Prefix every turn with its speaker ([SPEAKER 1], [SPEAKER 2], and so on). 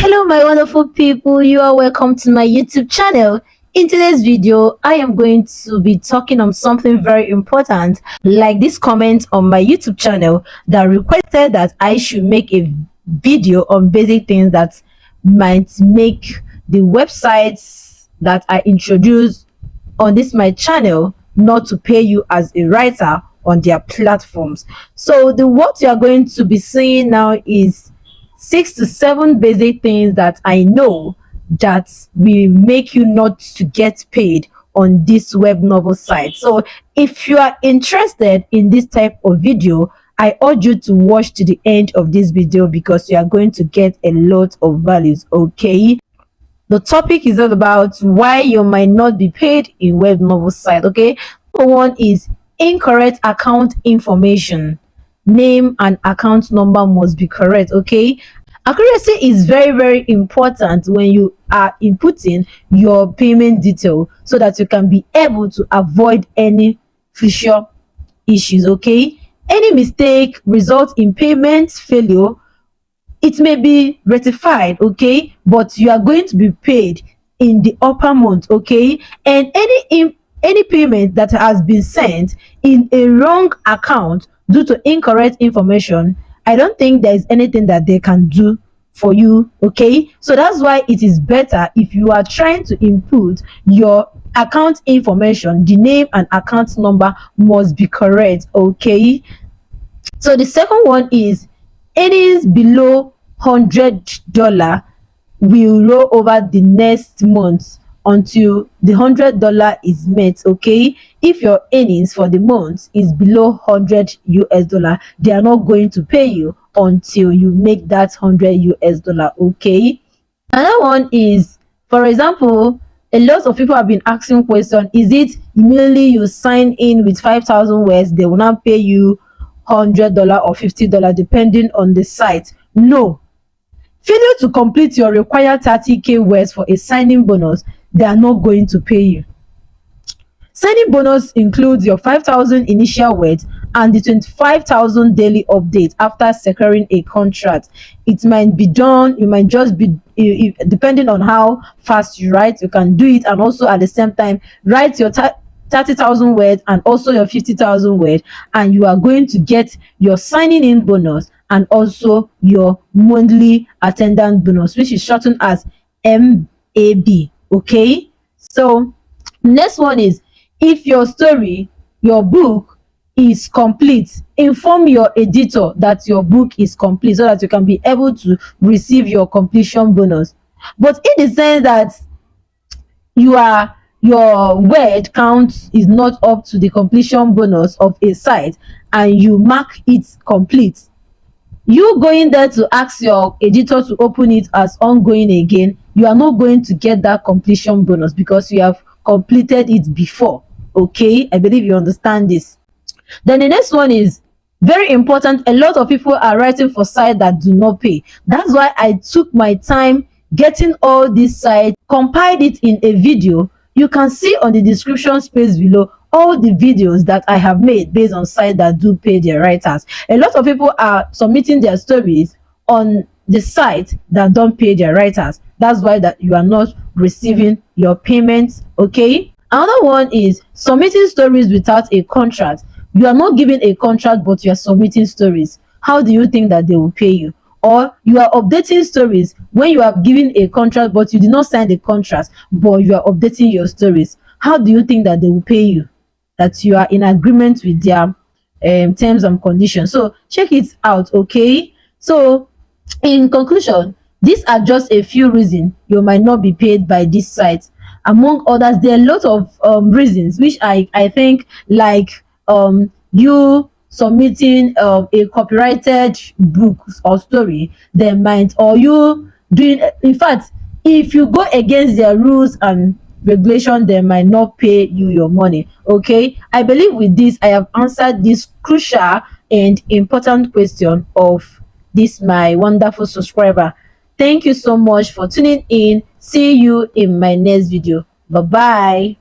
[SPEAKER 1] Hello my wonderful people, you are welcome to my YouTube channel. In today's video I am going to be talking on something very important, like this comment on my YouTube channel that requested that I should make a video on basic things that might make the websites that I introduce on this my channel not to pay you as a writer on their platforms. So the what you are going to be seeing now is 6 to 7 basic things that I know that will make you not to get paid on this web novel site. So if you are interested in this type of video, I urge you to watch to the end of this video because you are going to get a lot of values. Okay, the topic is all about why you might not be paid in web novel site. Okay, number one is incorrect account information. Name and account number must be correct. Okay, accuracy is very important when you are inputting your payment detail so that you can be able to avoid any future issues. Okay, any mistake result in payment failure. It may be rectified, okay, but you are going to be paid in the upper month. Okay, and any payment that has been sent in a wrong account due to incorrect information, I don't think there is anything that they can do for you. Okay, so that's why it is better if you are trying to input your account information, the name and account number must be correct. Okay, so the second one is earnings below $100 will roll over the next month until the $100 is met. Okay, if your earnings for the month is below $100, they are not going to pay you until you make that $100. Okay, another one is, for example, a lot of people have been asking question, is it immediately you sign in with 5,000 words they will not pay you $100 or $50 depending on the site? No, failure to complete your required 30k words for a signing bonus, they are not going to pay you. Signing bonus includes your 5,000 initial words and the 25,000 daily updates after securing a contract. It might be done, you might just be, depending on how fast you write, you can do it, and also at the same time write your 30,000 words and also your 50,000 words, and you are going to get your signing in bonus and also your monthly attendance bonus, which is shortened as MAB. Okay, so next one is, if your story, your book is complete, inform your editor that your book is complete so that you can be able to receive your completion bonus. But in the sense that your word count is not up to the completion bonus of a site and you mark it complete, you going there to ask your editor to open it as ongoing again, you are not going to get that completion bonus because you have completed it before. Okay, I believe you understand this. Then the next one is very important. A lot of people are writing for sites that do not pay. That's why I took my time getting all these sites, compiled it in a video. You can see on the description space below all the videos that I have made based on sites that do pay their writers. A lot of people are submitting their stories on the site that don't pay their writers. That's why that you are not receiving your payments. Okay, another one is submitting stories without a contract. You are not given a contract but you are submitting stories. How do you think that they will pay you? Or you are updating stories when you have given a contract but you did not sign the contract, but you are updating your stories. How do you think that they will pay you, that you are in agreement with their terms and conditions? So check it out. Okay, so in conclusion, these are just a few reasons you might not be paid by this site. Among others, there are a lot of reasons which I think, like you submitting a copyrighted book or story, they might, or you doing, in fact, if you go against their rules and regulation, they might not pay you your money. Okay, I believe with this I have answered this crucial and important question of this my wonderful subscriber. Thank you so much for tuning in. See you in my next video. Bye bye.